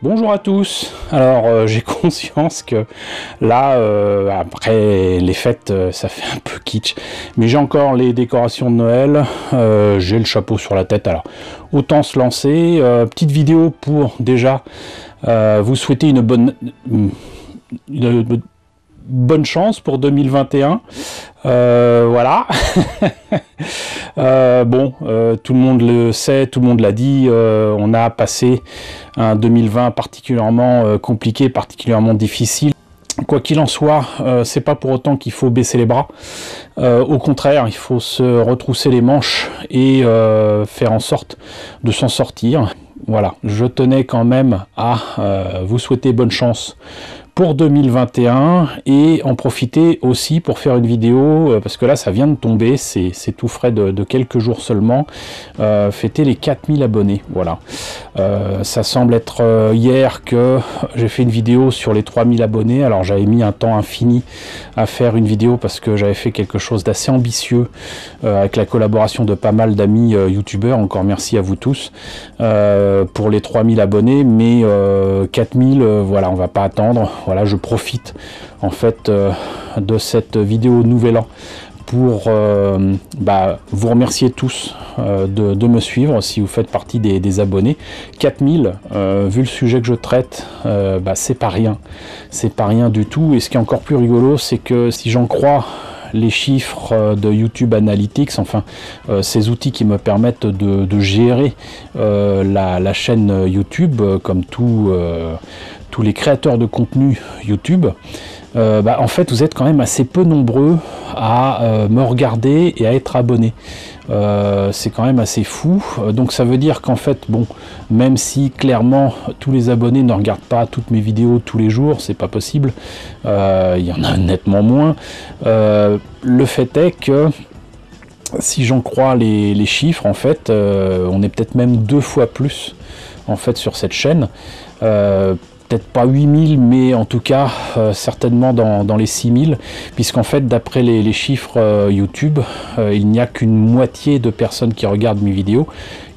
Bonjour à tous. Alors j'ai conscience que là, après les fêtes, ça fait un peu kitsch, mais j'ai encore les décorations de Noël, j'ai le chapeau sur la tête, alors autant se lancer. Petite vidéo pour déjà vous souhaiter une bonne chance pour 2021. Voilà. Tout le monde le sait, tout le monde l'a dit, on a passé un 2020 particulièrement compliqué, particulièrement difficile. Quoi qu'il en soit, c'est pas pour autant qu'il faut baisser les bras. Au contraire, il faut se retrousser les manches et faire en sorte de s'en sortir. Voilà, je tenais quand même à vous souhaiter bonne chance pour 2021 et en profiter aussi pour faire une vidéo, parce que là ça vient de tomber, c'est tout frais de quelques jours seulement, fêter les 4000 abonnés, voilà. Ça semble être hier que j'ai fait une vidéo sur les 3000 abonnés, alors j'avais mis un temps infini à faire une vidéo parce que j'avais fait quelque chose d'assez ambitieux avec la collaboration de pas mal d'amis youtubeurs, encore merci à vous tous, pour les 3000 abonnés, mais 4000, voilà, on va pas attendre. Voilà, je profite en fait de cette vidéo Nouvel An pour vous remercier tous de me suivre si vous faites partie des abonnés. 4000, vu le sujet que je traite, c'est pas rien du tout. Et ce qui est encore plus rigolo, c'est que si j'en crois les chiffres de YouTube Analytics, enfin ces outils qui me permettent de gérer la chaîne YouTube, comme tous les créateurs de contenu YouTube, en fait vous êtes quand même assez peu nombreux à me regarder et à être abonnés. C'est quand même assez fou, donc ça veut dire qu'en fait, bon, même si clairement tous les abonnés ne regardent pas toutes mes vidéos tous les jours, c'est pas possible, il y en a nettement moins, le fait est que si j'en crois les chiffres, en fait, on est peut-être même 2 fois plus en fait sur cette chaîne, peut-être pas 8000, mais en tout cas certainement dans les 6000, puisqu'en fait d'après les chiffres YouTube, il n'y a qu'une moitié de personnes qui regardent mes vidéos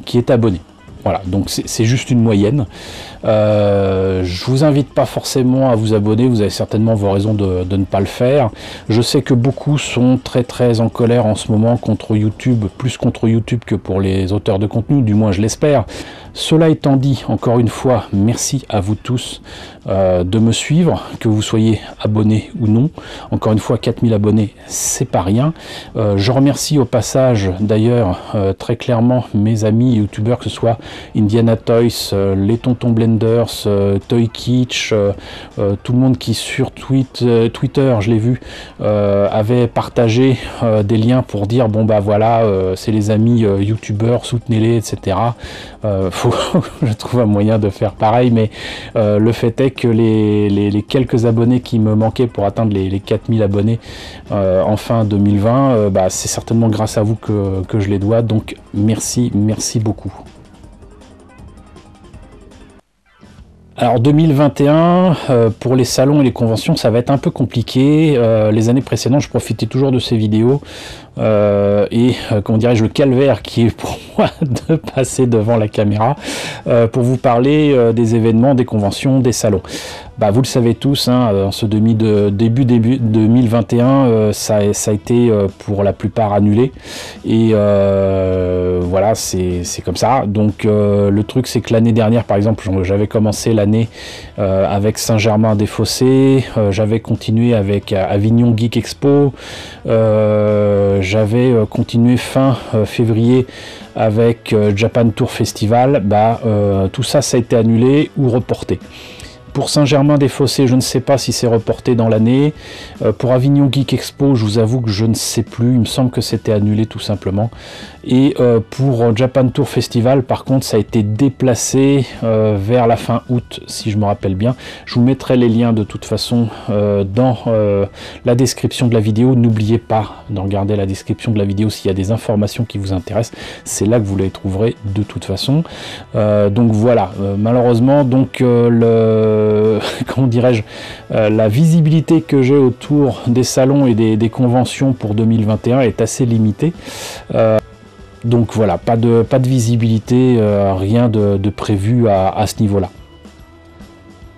qui est abonnée. Voilà, donc c'est juste une moyenne. Je vous invite pas forcément à vous abonner, vous avez certainement vos raisons de ne pas le faire. Je sais que beaucoup sont très en colère en ce moment contre YouTube, plus contre YouTube que pour les auteurs de contenu, du moins je l'espère. Cela étant dit, encore une fois, merci à vous tous de me suivre, que vous soyez abonnés ou non. Encore une fois, 4000 abonnés, c'est pas rien. Je remercie au passage, d'ailleurs, très clairement mes amis youtubeurs, que ce soit Indiana Toys, les Tontons Blenders, Toy Kitsch, tout le monde qui sur Twitter, je l'ai vu, avait partagé des liens pour dire bon bah voilà, c'est les amis youtubeurs, soutenez-les, etc. Je trouve un moyen de faire pareil, mais le fait est que les quelques abonnés qui me manquaient pour atteindre les 4000 abonnés en fin 2020, c'est certainement grâce à vous que je les dois, donc merci beaucoup. Alors 2021, pour les salons et les conventions, ça va être un peu compliqué. Les années précédentes, je profitais toujours de ces vidéos comment dirais-je, le calvaire qui est pour moi de passer devant la caméra pour vous parler des événements, des conventions, des salons. Vous le savez tous, hein, en ce début 2021, ça a été pour la plupart annulé. Et voilà, c'est comme ça. Donc le truc, c'est que l'année dernière, par exemple, j'avais commencé l'année avec Saint-Germain-des-Fossés, j'avais continué avec Avignon Geek Expo, j'avais continué fin février avec Japan Tour Festival. Tout ça, ça a été annulé ou reporté. Pour Saint-Germain-des-Fossés, je ne sais pas si c'est reporté dans l'année. Pour Avignon Geek Expo, je vous avoue que je ne sais plus. Il me semble que c'était annulé tout simplement. Et pour Japan Tour Festival, par contre, ça a été déplacé vers la fin août, si je me rappelle bien. Je vous mettrai les liens de toute façon dans la description de la vidéo. N'oubliez pas de regarder la description de la vidéo s'il y a des informations qui vous intéressent. C'est là que vous les trouverez de toute façon. Donc voilà, malheureusement, donc comment dirais-je, la visibilité que j'ai autour des salons et des conventions pour 2021 est assez limitée. Donc voilà, pas de visibilité, rien de prévu à ce niveau-là.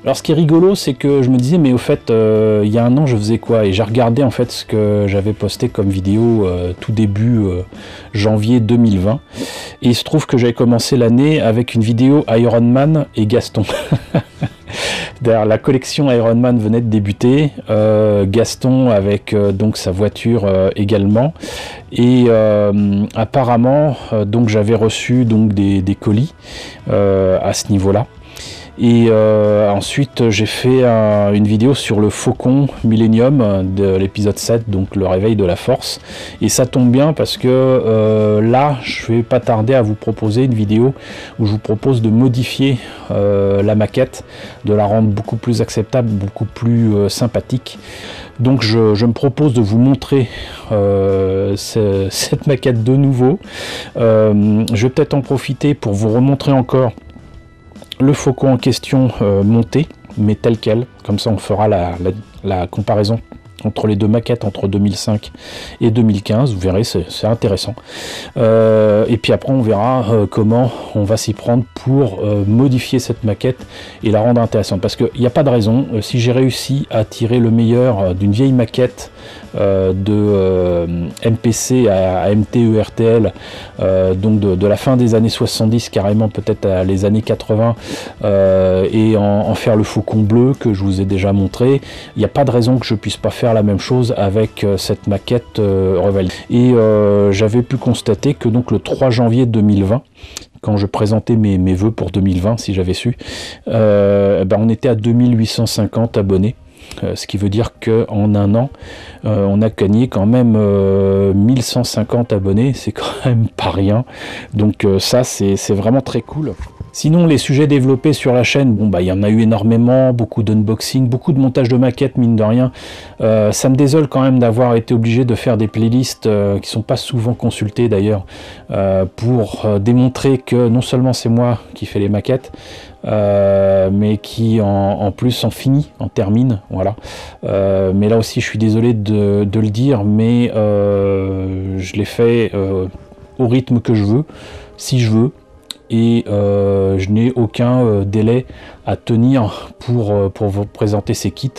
Alors ce qui est rigolo, c'est que je me disais, mais au fait, il y a un an, je faisais quoi? Et j'ai regardé en fait ce que j'avais posté comme vidéo tout début janvier 2020. Et il se trouve que j'avais commencé l'année avec une vidéo Iron Man et Gaston. D'ailleurs, la collection Iron Man venait de débuter, Gaston avec donc sa voiture également, et apparemment donc j'avais reçu donc des colis à ce niveau-là. Et ensuite j'ai fait une vidéo sur le Faucon Millennium de l'épisode 7, donc le réveil de la force, et ça tombe bien parce que là je vais pas tarder à vous proposer une vidéo où je vous propose de modifier la maquette, de la rendre beaucoup plus acceptable, beaucoup plus sympathique. Donc je me propose de vous montrer cette maquette de nouveau. Je vais peut-être en profiter pour vous remontrer encore le Faucon en question monté, mais tel quel, comme ça on fera la comparaison entre les deux maquettes, entre 2005 et 2015, vous verrez, c'est intéressant. Et puis après on verra comment on va s'y prendre pour modifier cette maquette et la rendre intéressante, parce qu'il n'y a pas de raison, si j'ai réussi à tirer le meilleur d'une vieille maquette de MPC à MTE-RTL, donc de la fin des années 70, carrément peut-être à les années 80, et en faire le Faucon bleu que je vous ai déjà montré, il n'y a pas de raison que je puisse pas faire la même chose avec cette maquette revalidée. Et j'avais pu constater que donc le 3 janvier 2020, quand je présentais mes vœux pour 2020, si j'avais su, on était à 2850 abonnés. Ce qui veut dire qu'en un an, on a gagné quand même 1150 abonnés, c'est quand même pas rien. Donc ça, c'est vraiment très cool. Sinon, les sujets développés sur la chaîne, bon bah il y en a eu énormément, beaucoup d'unboxing, beaucoup de montage de maquettes, mine de rien. Ça me désole quand même d'avoir été obligé de faire des playlists qui sont pas souvent consultées d'ailleurs, pour démontrer que non seulement c'est moi qui fais les maquettes, mais qui en plus en finit, en termine, voilà. Mais là aussi je suis désolé de le dire, mais je l'ai fait au rythme que je veux, si je veux, et je n'ai aucun délai à tenir pour vous présenter ces kits.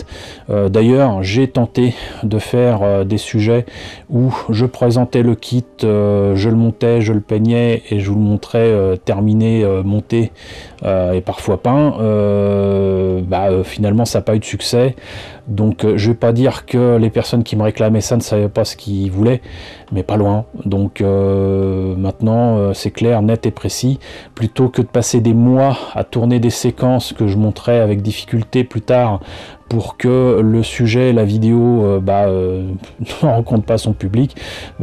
D'ailleurs, j'ai tenté de faire des sujets où je présentais le kit, je le montais, je le peignais et je vous le montrais terminé, monté et parfois peint. Finalement, ça n'a pas eu de succès. Donc je vais pas dire que les personnes qui me réclamaient ça ne savaient pas ce qu'ils voulaient, mais pas loin. Donc maintenant c'est clair, net et précis. Plutôt que de passer des mois à tourner des séquences que je montrerai avec difficulté plus tard pour que le sujet, la vidéo ne rencontre pas son public,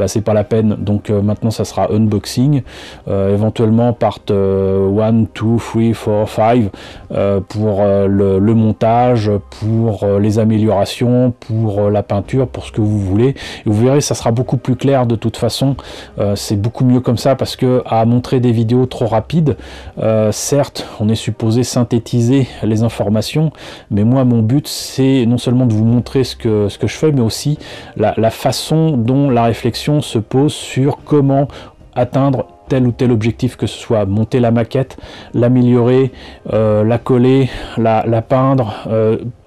c'est pas la peine. Donc maintenant ça sera unboxing, éventuellement part 1, 2, 3, 4, 5 pour le montage, pour les améliorations, pour la peinture, pour ce que vous voulez. Et vous verrez, ça sera beaucoup plus clair de toute façon. C'est beaucoup mieux comme ça, parce que à montrer des vidéos trop rapides, certes on est supposé synthétiser les informations, mais moi mon but c'est non seulement de vous montrer ce que je fais, mais aussi la façon dont la réflexion se pose sur comment atteindre tel ou tel objectif, que ce soit monter la maquette, l'améliorer, la coller, la peindre,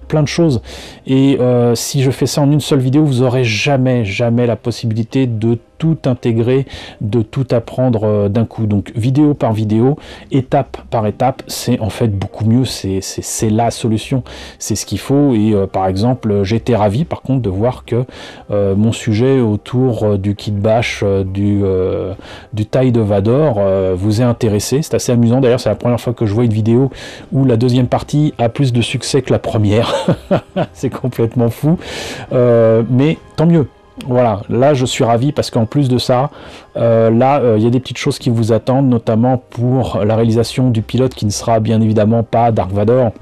plein de choses. Et si je fais ça en une seule vidéo, vous aurez jamais la possibilité de tout intégrer, de tout apprendre d'un coup. Donc vidéo par vidéo, étape par étape, c'est en fait beaucoup mieux, c'est la solution, c'est ce qu'il faut. Et par exemple, j'étais ravi par contre de voir que mon sujet autour du kit bash du taille de Vador vous est intéressé. C'est assez amusant, d'ailleurs c'est la première fois que je vois une vidéo où la deuxième partie a plus de succès que la première. C'est complètement fou, mais tant mieux. Voilà, là je suis ravi parce qu'en plus de ça, il y a des petites choses qui vous attendent, notamment pour la réalisation du pilote qui ne sera bien évidemment pas Dark Vador.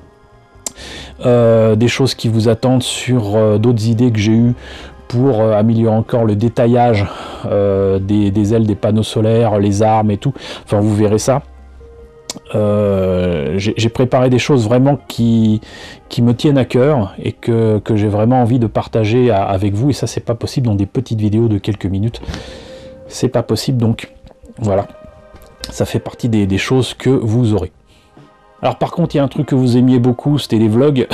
Des choses qui vous attendent sur d'autres idées que j'ai eues pour améliorer encore le détaillage des ailes, des panneaux solaires, les armes et tout. Enfin, vous verrez ça. J'ai préparé des choses vraiment qui me tiennent à cœur et que j'ai vraiment envie de partager avec vous, et ça c'est pas possible dans des petites vidéos de quelques minutes, c'est pas possible. Donc voilà, ça fait partie des choses que vous aurez. Alors par contre, il y a un truc que vous aimiez beaucoup, c'était les vlogs.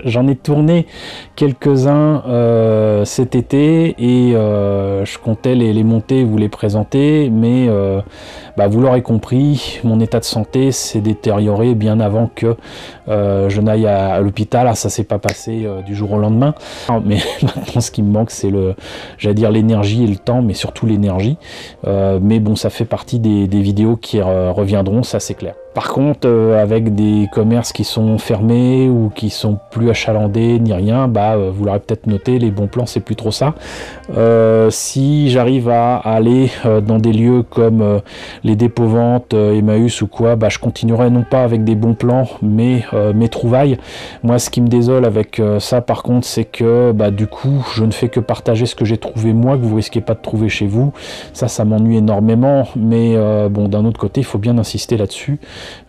J'en ai tourné quelques-uns cet été et je comptais les monter, vous les présenter, mais vous l'aurez compris, mon état de santé s'est détérioré bien avant que je n'aille à l'hôpital. Ça s'est pas passé du jour au lendemain, mais maintenant ce qui me manque, c'est j'allais dire l'énergie et le temps, mais surtout l'énergie. Mais bon, ça fait partie des vidéos qui reviendront, ça c'est clair. Par contre, avec des commerces qui sont fermés ou qui sont plus achalandés ni rien, vous l'aurez peut-être noté, les bons plans, c'est plus trop ça. Si j'arrive à aller dans des lieux comme les dépôts-ventes, Emmaüs ou quoi, je continuerai non pas avec des bons plans, mais mes trouvailles. Moi, ce qui me désole avec ça, par contre, c'est que du coup, je ne fais que partager ce que j'ai trouvé moi, que vous risquez pas de trouver chez vous. Ça m'ennuie énormément, mais bon, d'un autre côté, il faut bien insister là-dessus.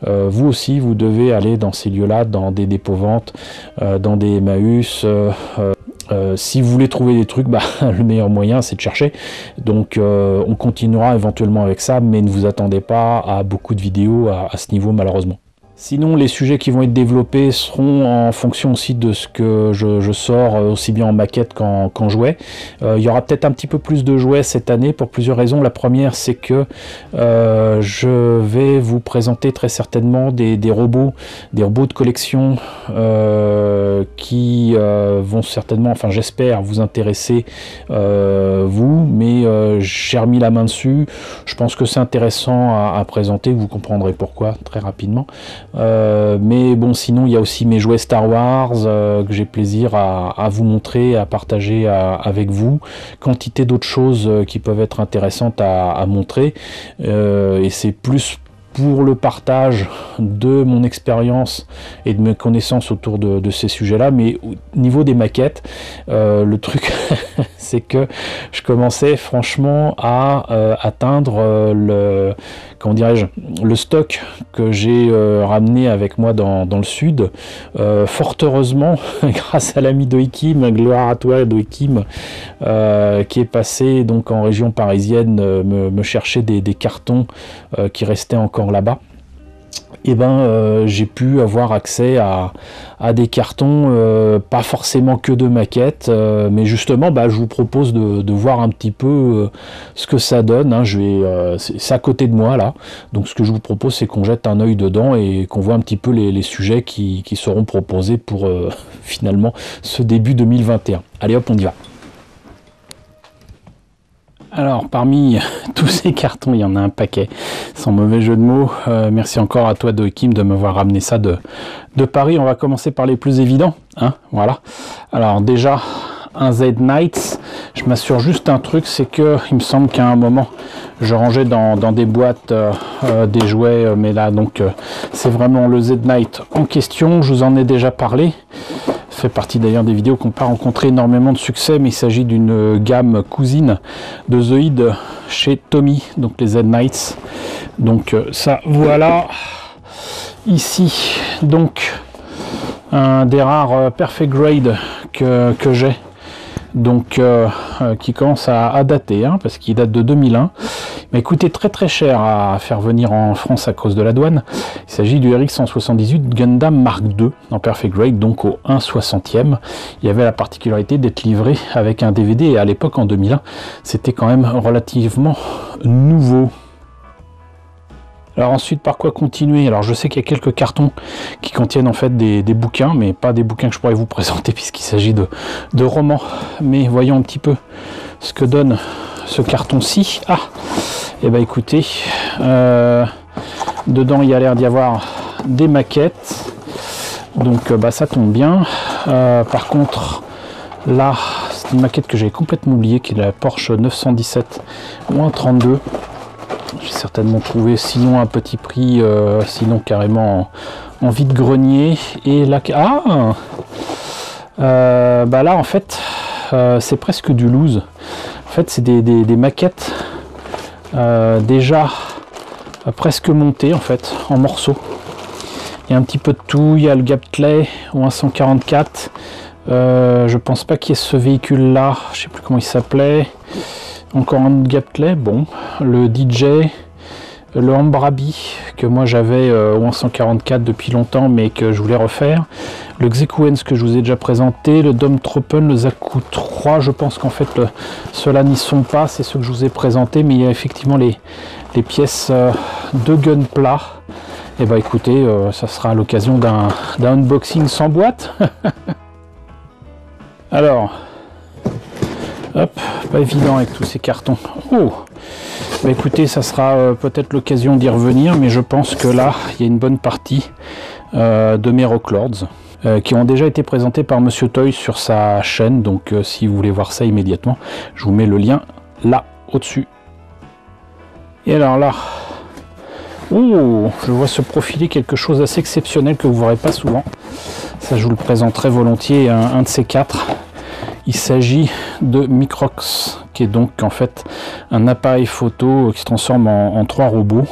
Vous aussi, vous devez aller dans ces lieux-là, dans des dépôts-ventes, dans des Emmaüs. Si vous voulez trouver des trucs, le meilleur moyen, c'est de chercher. Donc, on continuera éventuellement avec ça, mais ne vous attendez pas à beaucoup de vidéos à ce niveau, malheureusement. Sinon, les sujets qui vont être développés seront en fonction aussi de ce que je sors, aussi bien en maquette qu'en jouet. Il y aura peut-être un petit peu plus de jouets cette année pour plusieurs raisons. La première, c'est que je vais vous présenter très certainement des robots de collection qui vont certainement, enfin j'espère, vous intéresser vous, mais j'ai remis la main dessus. Je pense que c'est intéressant à présenter, vous comprendrez pourquoi très rapidement. Mais bon, sinon il y a aussi mes jouets Star Wars que j'ai plaisir à vous montrer, à partager avec vous, quantité d'autres choses qui peuvent être intéressantes à montrer, et c'est plus pour le partage de mon expérience et de mes connaissances autour de ces sujets-là. Mais au niveau des maquettes, le truc c'est que je commençais franchement à atteindre comment dirais-je, le stock que j'ai ramené avec moi dans le sud. Fort heureusement, grâce à l'ami Doikim, gloire à toi Doikim, qui est passé donc en région parisienne me chercher des cartons qui restaient encore là-bas. Et j'ai pu avoir accès à des cartons, pas forcément que de maquettes, mais justement je vous propose de voir un petit peu ce que ça donne, hein. C'est à côté de moi là, donc ce que je vous propose, c'est qu'on jette un œil dedans et qu'on voit un petit peu les sujets qui seront proposés pour finalement ce début 2021. Allez hop, on y va. Alors, parmi tous ces cartons, il y en a un paquet, sans mauvais jeu de mots. Merci encore à toi, Doikim, de m'avoir ramené ça de Paris. On va commencer par les plus évidents, hein, voilà. Alors déjà, un Z-Knights. Je m'assure juste un truc, c'est que il me semble qu'à un moment, je rangeais dans des boîtes des jouets, mais là, donc, c'est vraiment le Z-Knight en question. Je vous en ai déjà parlé. Fait partie d'ailleurs des vidéos qui n'ont pas rencontré énormément de succès, mais il s'agit d'une gamme cousine de Zoïd chez Tommy, donc les Z-Knights. Donc ça, voilà. Ici, donc, un des rares Perfect Grade que j'ai, donc qui commence à dater, hein, parce qu'il date de 2001. Il m'a coûté très cher à faire venir en France à cause de la douane. Il s'agit du RX-178 Gundam Mark II en Perfect Grade, donc au 1/60e. Il avait la particularité d'être livré avec un DVD, et à l'époque, en 2001, c'était quand même relativement nouveau. Alors ensuite, par quoi continuer? Alors je sais qu'il y a quelques cartons qui contiennent en fait des bouquins, mais pas des bouquins que je pourrais vous présenter puisqu'il s'agit de romans. Mais voyons un petit peu ce que donne ce carton-ci. Ah, et écoutez, dedans il y a l'air d'y avoir des maquettes, donc ça tombe bien. Par contre, là, c'est une maquette que j'avais complètement oubliée, qui est la Porsche 917-32. J'ai certainement trouvé, sinon un petit prix, sinon carrément en vide-grenier. Et là, là en fait, c'est presque du loose. En fait, c'est des maquettes déjà presque montées en fait en morceaux. Il y a un petit peu de tout. Il y a le Gaptley au 144. Je pense pas qu'il y ait ce véhicule là. Je sais plus comment il s'appelait. Encore un Gaptley, bon, le DJ, le Ambrabi que moi j'avais au 144 depuis longtemps mais que je voulais refaire, le Xekuens que je vous ai déjà présenté, le Domtropen, le Zaku 3, je pense qu'en fait ceux-là n'y sont pas, c'est ceux que je vous ai présentés, mais il y a effectivement les pièces de Gunpla. Et bah écoutez, ça sera à l'occasion d'un unboxing sans boîte. Alors, hop, pas évident avec tous ces cartons. Oh, bah écoutez, ça sera peut-être l'occasion d'y revenir, mais je pense que là, il y a une bonne partie de mes Rocklords qui ont déjà été présentés par Monsieur Toy sur sa chaîne. Donc si vous voulez voir ça immédiatement, je vous mets le lien là, au-dessus. Et alors là, oh, je vois se profiler quelque chose d'assez exceptionnel que vous ne verrez pas souvent. Ça, je vous le présenterai volontiers, un de ces quatre. Il s'agit de Microx, qui est donc en fait un appareil photo qui se transforme en 3 robots,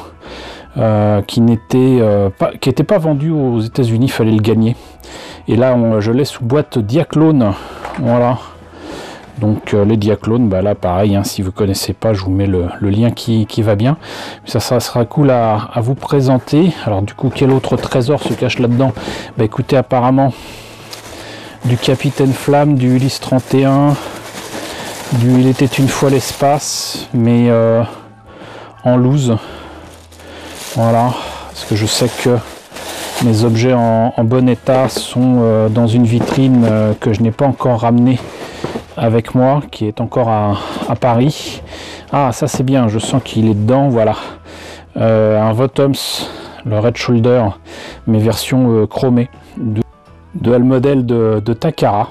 qui n'était pas vendu aux États-Unis, il fallait le gagner. Et là, je l'ai sous boîte Diaclone, voilà. Donc les Diaclones, bah là pareil, hein, si vous ne connaissez pas, je vous mets le lien qui va bien. Ça sera cool à vous présenter. Alors du coup, quel autre trésor se cache là-dedans? Bah écoutez, apparemment, du Capitaine Flamme, du Ulysse 31, du Il était une fois l'espace, mais en loose. Voilà, parce que je sais que mes objets en bon état sont dans une vitrine que je n'ai pas encore ramenée avec moi, qui est encore à Paris. Ah, ça c'est bien, je sens qu'il est dedans, voilà. Un Votoms, le Red Shoulder, mais version chromée, de le modèle de Takara.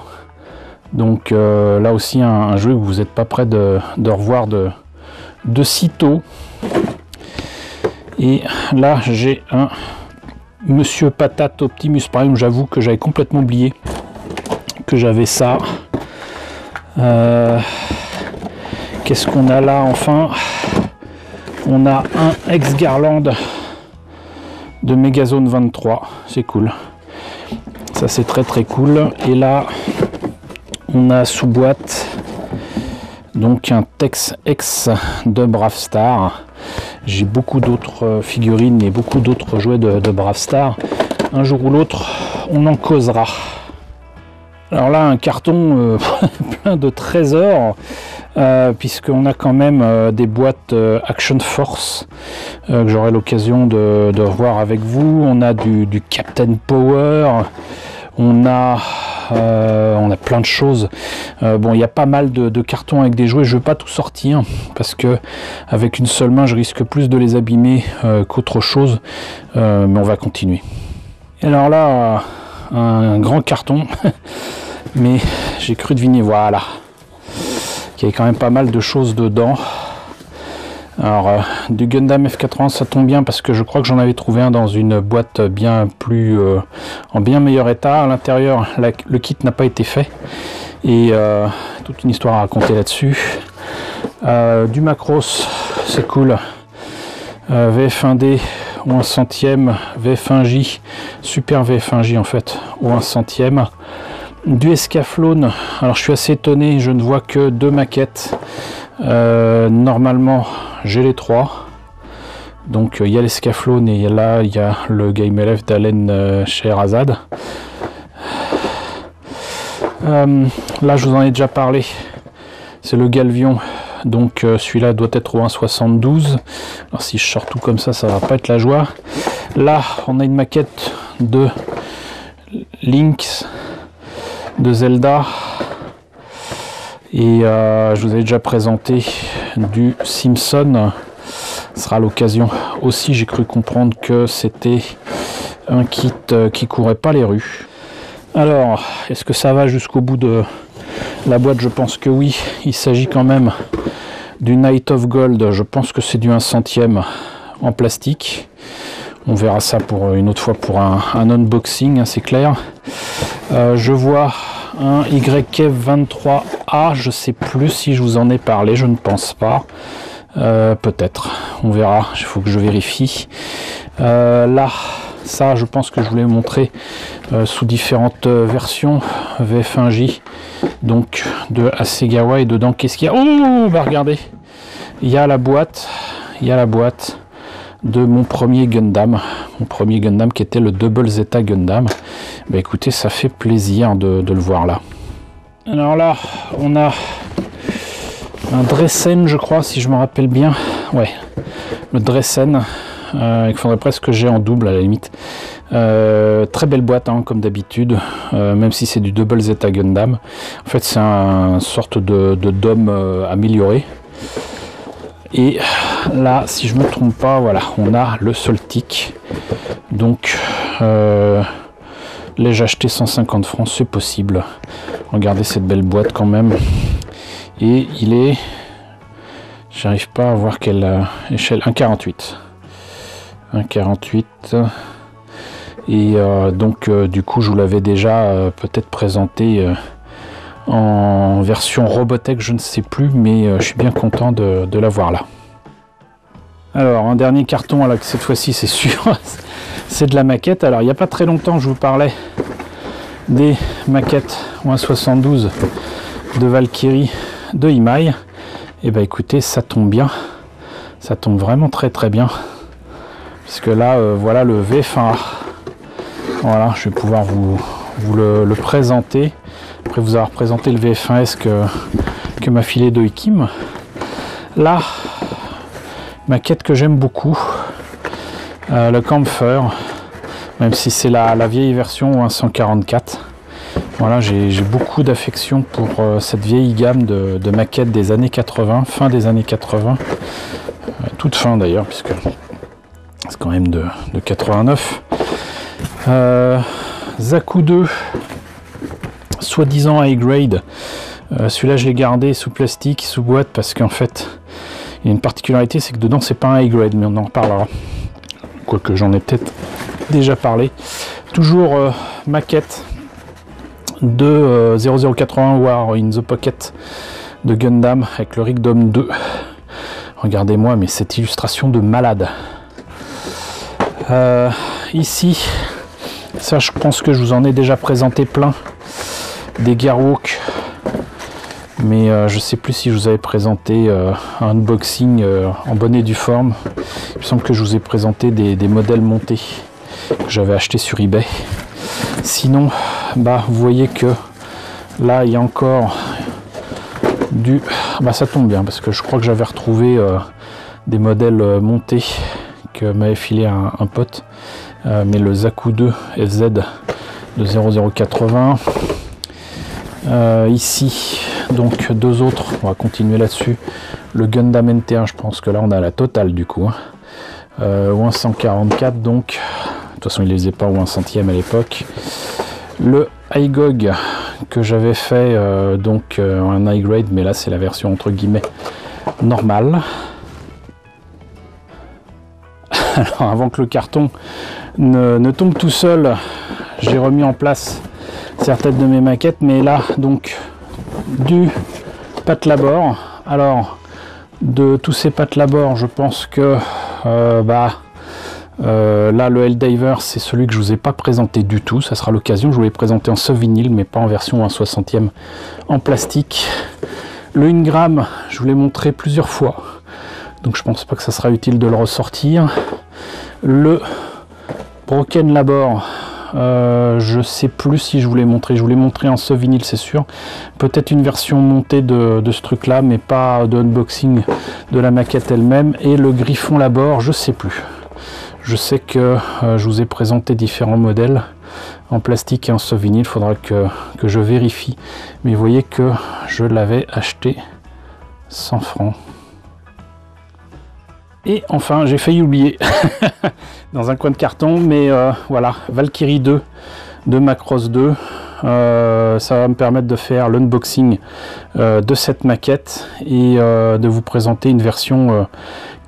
Donc là aussi un jeu que vous n'êtes pas prêt de revoir de sitôt. Et là j'ai un Monsieur Patate Optimus Prime, j'avoue que j'avais complètement oublié que j'avais ça. Qu'est-ce qu'on a là enfin? On a un ex-Garland de Megazone 23, c'est cool. Ça c'est très très cool. Et là on a sous boîte donc un Tex X de Bravestar. J'ai beaucoup d'autres figurines et beaucoup d'autres jouets de Bravestar. Un jour ou l'autre on en causera. Alors là, un carton plein de trésors, puisqu'on a quand même des boîtes Action Force que j'aurai l'occasion de revoir avec vous. On a du Captain Power, on a plein de choses. Bon, il y a pas mal de cartons avec des jouets. Je ne vais pas tout sortir, parce que avec une seule main, je risque plus de les abîmer qu'autre chose. Mais on va continuer. Et alors là, un grand carton, mais j'ai cru deviner, voilà, qu'il y avait quand même pas mal de choses dedans. Alors du Gundam F80, ça tombe bien parce que je crois que j'en avais trouvé un dans une boîte bien plus en bien meilleur état. À l'intérieur, le kit n'a pas été fait, et toute une histoire à raconter là-dessus. Du Macross, c'est cool. VF1D ou 1 centième, VF1J, super VF1J en fait, ou 1 centième. Du Escaflowne, alors je suis assez étonné, je ne vois que 2 maquettes. Normalement j'ai les 3. Donc il y a l'Escaflowne et là il y a le Game LF d'Alen Scheherazade. Là je vous en ai déjà parlé, c'est le Galvion. Donc celui-là doit être au 1,72. Alors si je sors tout comme ça, ça va pas être la joie. Là, on a une maquette de Lynx, de Zelda. Et je vous avais déjà présenté du Simpson. Ce sera l'occasion aussi, j'ai cru comprendre que c'était un kit qui courait pas les rues. Alors, est-ce que ça va jusqu'au bout de la boîte? Je pense que oui. Il s'agit quand même du Night of Gold. Je pense que c'est du 1 centième en plastique. On verra ça pour une autre fois pour un unboxing, hein, c'est clair. Je vois un YF23A. Je sais plus si je vous en ai parlé. Je ne pense pas. Peut-être. On verra. Il faut que je vérifie. Là, ça, je pense que je voulais montrer sous différentes versions. VF1J, donc de Hasegawa, et dedans, qu'est-ce qu'il y a? Oh, bah regardez, il y a la boîte, de mon premier Gundam qui était le Double Zeta Gundam. Bah écoutez, ça fait plaisir de le voir là. Alors là, on a un Dressen, je crois, si je me rappelle bien. Ouais, le Dressen, il faudrait presque que j'ai en double à la limite. Très belle boîte, hein, comme d'habitude, même si c'est du Double Zeta Gundam. En fait, c'est un sorte de dôme amélioré. Et là, si je me trompe pas, voilà, on a le Soltic. Donc, l'ai-je acheté 150 francs, c'est possible. Regardez cette belle boîte quand même. Et il est, j'arrive pas à voir quelle échelle, 1,48. 1,48. Et donc, du coup, je vous l'avais déjà peut-être présenté en version Robotech, je ne sais plus, mais je suis bien content de l'avoir là. Alors, un dernier carton, alors que cette fois-ci, c'est sûr, c'est de la maquette. Alors, il n'y a pas très longtemps, je vous parlais des maquettes 1,72 de Valkyrie de Imai. Et ben écoutez, ça tombe bien. Ça tombe vraiment très très bien. Puisque là, voilà le VF1A. Voilà, je vais pouvoir vous le présenter. Après vous avoir présenté le VF1S que m'a filé Doikim. Là, maquette que j'aime beaucoup, le Camphor, même si c'est la vieille version 144. Voilà, j'ai beaucoup d'affection pour cette vieille gamme de maquettes des années 80, fin des années 80, toute fin d'ailleurs, puisque c'est quand même de 89. Zaku 2, soi-disant high grade. Celui-là, je l'ai gardé sous plastique, sous boîte, parce qu'en fait, il y a une particularité, c'est que dedans, c'est pas un high grade, mais on en reparlera. Quoique j'en ai peut-être déjà parlé. Toujours maquette de 0081 War in the Pocket de Gundam avec le Rigdom 2. Regardez-moi, mais cette illustration de malade. Ici, ça je pense que je vous en ai déjà présenté plein, des Gearwalk, mais je sais plus si je vous avais présenté un unboxing en bonne et due forme. Il me semble que je vous ai présenté des modèles montés que j'avais acheté sur eBay. Sinon, bah vous voyez que là il y a encore du, bah ça tombe bien parce que je crois que j'avais retrouvé des modèles montés que m'avait filé un pote, mais le Zaku 2 FZ de 0080. Ici donc deux autres, on va continuer là-dessus. Le Gundam NT1, je pense que là on a la totale du coup, ou un 144, donc de toute façon il les faisait pas ou un centième à l'époque. Le iGog que j'avais fait donc un high grade, mais là c'est la version entre guillemets normale. Alors avant que le carton ne tombe tout seul, j'ai remis en place certaines de mes maquettes, mais là donc du Patlabor. Alors de tous ces Patlabor, je pense que là le Helldiver c'est celui que je vous ai pas présenté du tout, ça sera l'occasion. Je vous l'ai présenté en souvenir mais pas en version 1/60e en plastique. Le Ingram, je vous l'ai montré plusieurs fois, donc je pense pas que ça sera utile de le ressortir. Le Broken Labor, je sais plus si je vous l'ai montré. Je vous l'ai montré en souvenir, c'est sûr. Peut-être une version montée de ce truc là, mais pas de unboxing de la maquette elle-même. Et le Griffon Labor, je sais plus. Je sais que je vous ai présenté différents modèles en plastique et en souvenir. Il faudra que je vérifie. Mais vous voyez que je l'avais acheté 100 francs. Et enfin, j'ai failli oublier dans un coin de carton, mais voilà, Valkyrie 2 de Macross 2. Ça va me permettre de faire l'unboxing de cette maquette et de vous présenter une version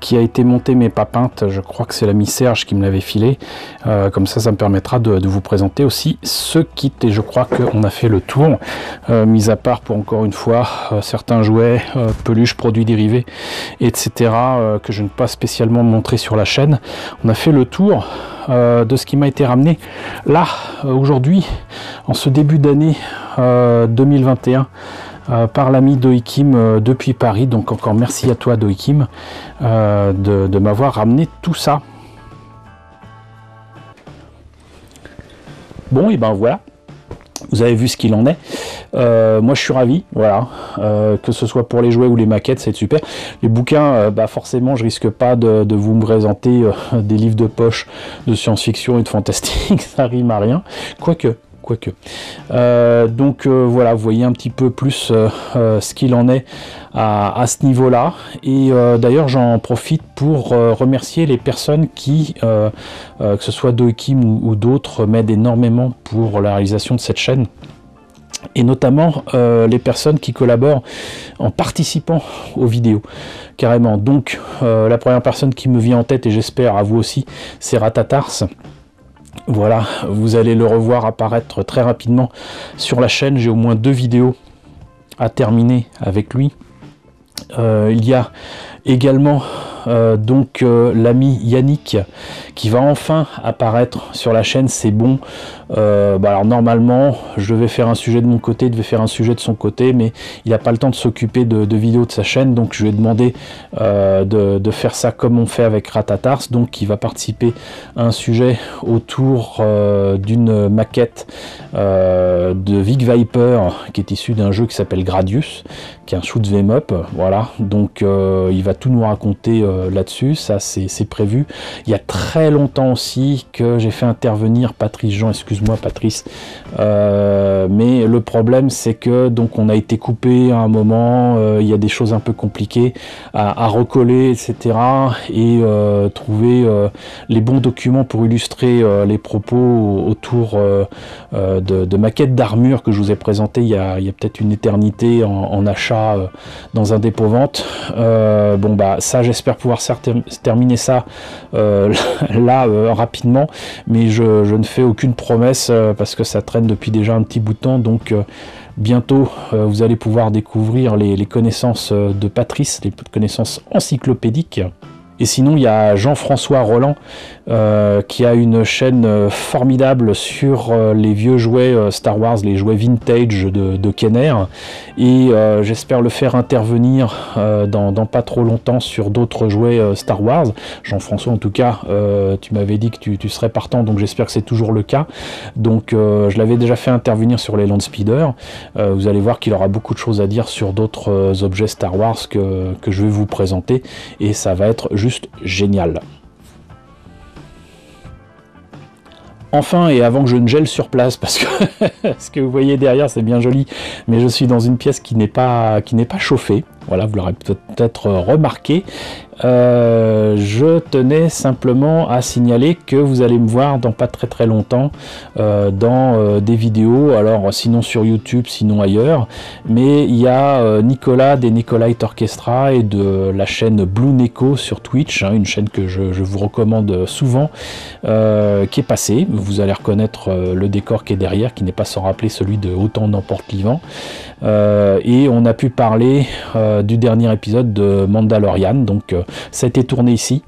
qui a été montée mais pas peinte. Je crois que c'est l'ami Serge qui me l'avait filé. Comme ça me permettra de vous présenter aussi ce kit. Et je crois qu'on a fait le tour, mis à part pour encore une fois certains jouets, peluches, produits dérivés, etc. Que je ne peux pas spécialement montrer sur la chaîne. On a fait le tour de ce qui m'a été ramené là aujourd'hui en ce début d'année 2021 par l'ami Doikim depuis Paris. Donc encore merci à toi Doikim de m'avoir ramené tout ça. Bon, et ben voilà, vous avez vu ce qu'il en est. Moi je suis ravi, voilà, que ce soit pour les jouets ou les maquettes, c'est super. Les bouquins, bah forcément je risque pas de vous me présenter des livres de poche de science-fiction et de fantastique, ça rime à rien, quoique. Donc voilà, vous voyez un petit peu plus ce qu'il en est à ce niveau-là. Et d'ailleurs, j'en profite pour remercier les personnes qui, que ce soit Doikim ou d'autres, m'aident énormément pour la réalisation de cette chaîne. Et notamment les personnes qui collaborent en participant aux vidéos, carrément. Donc la première personne qui me vient en tête, et j'espère à vous aussi, c'est Ratatars. Voilà, vous allez le revoir apparaître très rapidement sur la chaîne. J'ai au moins 2 vidéos à terminer avec lui. Il y a également donc l'ami Yannick qui va enfin apparaître sur la chaîne, c'est bon. Alors normalement je devais faire un sujet de mon côté, il devait faire un sujet de son côté, mais il n'a pas le temps de s'occuper de vidéos de sa chaîne, donc je lui ai demandé de faire ça comme on fait avec Ratatars. Donc il va participer à un sujet autour d'une maquette de Vic Viper qui est issue d'un jeu qui s'appelle Gradius, qui est un shoot 'em up, voilà. Donc il va tout nous raconter là-dessus, ça c'est prévu. Il y a très longtemps aussi que j'ai fait intervenir Patrice Jean, excuse-moi Patrice, mais le problème c'est que donc on a été coupé à un moment, il y a des choses un peu compliquées à recoller, etc. et trouver les bons documents pour illustrer les propos autour de maquettes d'armure que je vous ai présenté il y a peut-être une éternité en achat dans un dépôt vente. Bon bah ça j'espère pouvoir terminer ça là rapidement, mais je ne fais aucune promesse parce que ça traîne depuis déjà un petit bout de temps. Donc bientôt vous allez pouvoir découvrir les connaissances de Patrice, les connaissances encyclopédiques. Et sinon, il y a Jean-François Roland qui a une chaîne formidable sur les vieux jouets Star Wars, les jouets vintage de Kenner. Et j'espère le faire intervenir dans pas trop longtemps sur d'autres jouets Star Wars. Jean-François, en tout cas, tu m'avais dit que tu serais partant, donc j'espère que c'est toujours le cas. Donc je l'avais déjà fait intervenir sur les Land Speeder. Vous allez voir qu'il aura beaucoup de choses à dire sur d'autres objets Star Wars que je vais vous présenter. Et ça va être juste génial. Enfin, et avant que je ne gèle sur place, parce que ce que vous voyez derrière c'est bien joli, mais je suis dans une pièce qui n'est pas chauffée. Voilà, vous l'aurez peut-être remarqué. Je tenais simplement à signaler que vous allez me voir dans pas très longtemps dans des vidéos, alors sinon sur YouTube, sinon ailleurs, mais il y a Nicolas des Nicolite Orchestra et de la chaîne Blue Neko sur Twitch, hein, une chaîne que je vous recommande souvent, qui est passée. Vous allez reconnaître le décor qui est derrière, qui n'est pas sans rappeler celui de Autant n'emporte l'Ivan. Et on a pu parler du dernier épisode de Mandalorian, donc ça a été tourné ici.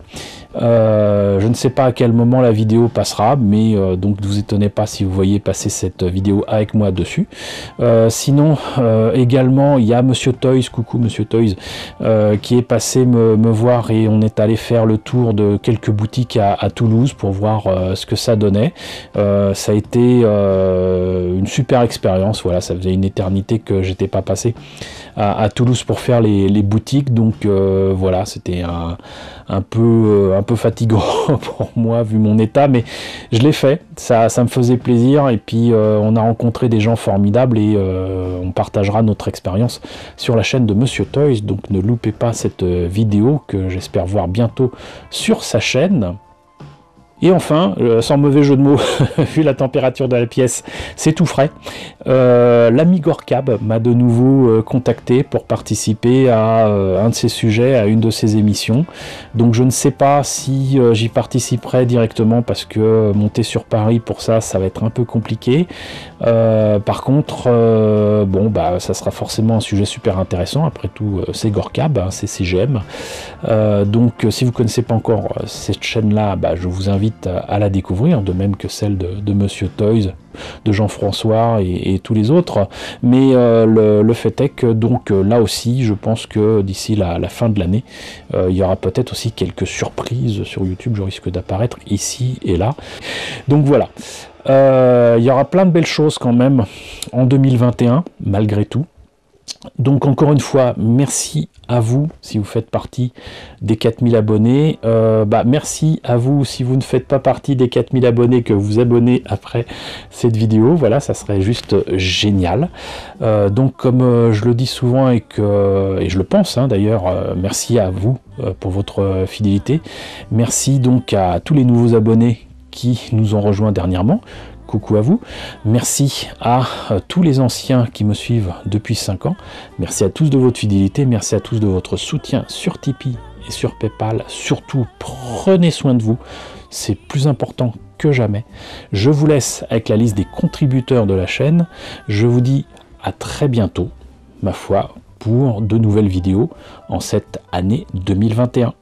Je ne sais pas à quel moment la vidéo passera, mais donc ne vous étonnez pas si vous voyez passer cette vidéo avec moi dessus. Sinon également il y a Monsieur Toys, coucou Monsieur Toys, qui est passé me voir, et on est allé faire le tour de quelques boutiques à Toulouse pour voir ce que ça donnait. Ça a été une super expérience, voilà, ça faisait une éternité que j'étais pas passé à Toulouse pour faire les boutiques, donc voilà, c'était un peu fatigant pour moi vu mon état, mais je l'ai fait, ça me faisait plaisir, et puis on a rencontré des gens formidables, et on partagera notre expérience sur la chaîne de Monsieur Toys, donc ne loupez pas cette vidéo que j'espère voir bientôt sur sa chaîne. Et enfin, sans mauvais jeu de mots, vu la température de la pièce, c'est tout frais. L'ami Gorkab m'a de nouveau contacté pour participer à un de ses sujets, à une de ses émissions. Donc je ne sais pas si j'y participerai directement, parce que monter sur Paris pour ça, ça va être un peu compliqué. Par contre, bon, bah, ça sera forcément un sujet super intéressant. Après tout, c'est Gorkab, hein, c'est CGM. Donc si vous connaissez pas encore cette chaîne-là, bah, je vous invite à la découvrir, de même que celle de Monsieur Toys, de Jean-François et tous les autres. Mais le fait est que donc là aussi, je pense que d'ici la fin de l'année, il y aura peut-être aussi quelques surprises sur YouTube. Je risque d'apparaître ici et là. Donc voilà. Il y aura plein de belles choses quand même en 2021, malgré tout. Donc encore une fois, merci à vous si vous faites partie des 4000 abonnés. Merci à vous si vous ne faites pas partie des 4000 abonnés, que vous abonnez après cette vidéo. Voilà, ça serait juste génial. Donc comme je le dis souvent et je le pense d'ailleurs, merci à vous pour votre fidélité. Merci donc à tous les nouveaux abonnés qui nous ont rejoints dernièrement. Coucou à vous. Merci à tous les anciens qui me suivent depuis 5 ans. Merci à tous de votre fidélité. Merci à tous de votre soutien sur Tipeee et sur Paypal. Surtout, prenez soin de vous. C'est plus important que jamais. Je vous laisse avec la liste des contributeurs de la chaîne. Je vous dis à très bientôt, ma foi, pour de nouvelles vidéos en cette année 2021.